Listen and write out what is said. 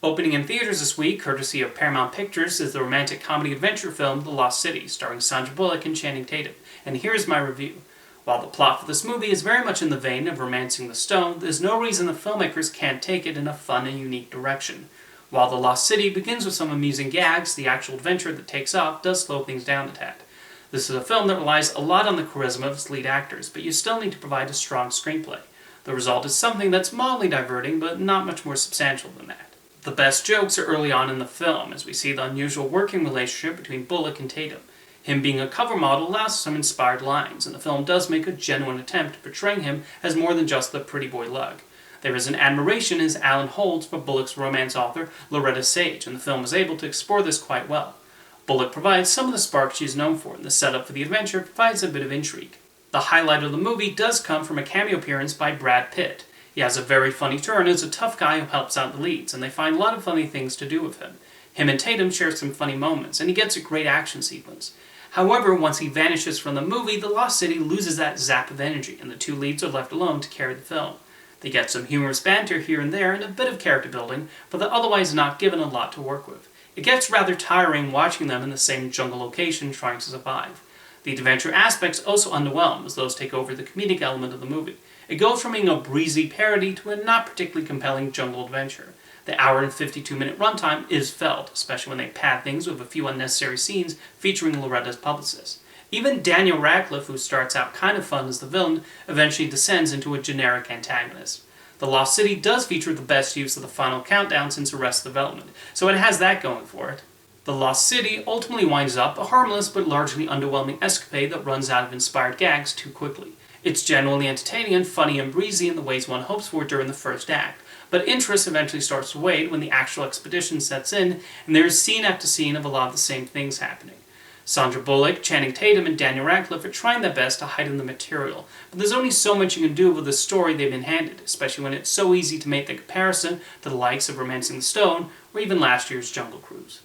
Opening in theaters this week, courtesy of Paramount Pictures, is the romantic comedy-adventure film The Lost City, starring Sandra Bullock and Channing Tatum. And here's my review. While the plot for this movie is very much in the vein of Romancing the Stone, there's no reason the filmmakers can't take it in a fun and unique direction. While The Lost City begins with some amusing gags, the actual adventure that takes off does slow things down a tad. This is a film that relies a lot on the charisma of its lead actors, but you still need to provide a strong screenplay. The result is something that's mildly diverting, but not much more substantial than that. The best jokes are early on in the film, as we see the unusual working relationship between Bullock and Tatum. Him being a cover model allows some inspired lines, and the film does make a genuine attempt at portraying him as more than just the pretty boy lug. There is an admiration as Alan holds for Bullock's romance author, Loretta Sage, and the film is able to explore this quite well. Bullock provides some of the spark she is known for, and the setup for the adventure provides a bit of intrigue. The highlight of the movie does come from a cameo appearance by Brad Pitt. He has a very funny turn as a tough guy who helps out the leads, and they find a lot of funny things to do with him. Him and Tatum share some funny moments, and he gets a great action sequence. However, once he vanishes from the movie, The Lost City loses that zap of energy, and the two leads are left alone to carry the film. They get some humorous banter here and there and a bit of character building, but they're otherwise not given a lot to work with. It gets rather tiring watching them in the same jungle location trying to survive. The adventure aspects also underwhelm, as those take over the comedic element of the movie. It goes from being a breezy parody to a not particularly compelling jungle adventure. The hour and 52-minute runtime is felt, especially when they pad things with a few unnecessary scenes featuring Loretta's publicist. Even Daniel Radcliffe, who starts out kind of fun as the villain, eventually descends into a generic antagonist. The Lost City does feature the best use of the final countdown since Arrested Development, so it has that going for it. The Lost City ultimately winds up a harmless but largely underwhelming escapade that runs out of inspired gags too quickly. It's genuinely entertaining and funny and breezy in the ways one hopes for during the first act, but interest eventually starts to wane when the actual expedition sets in, and there is scene after scene of a lot of the same things happening. Sandra Bullock, Channing Tatum, and Daniel Radcliffe are trying their best to heighten the material, but there's only so much you can do with the story they've been handed, especially when it's so easy to make the comparison to the likes of Romancing the Stone or even last year's Jungle Cruise.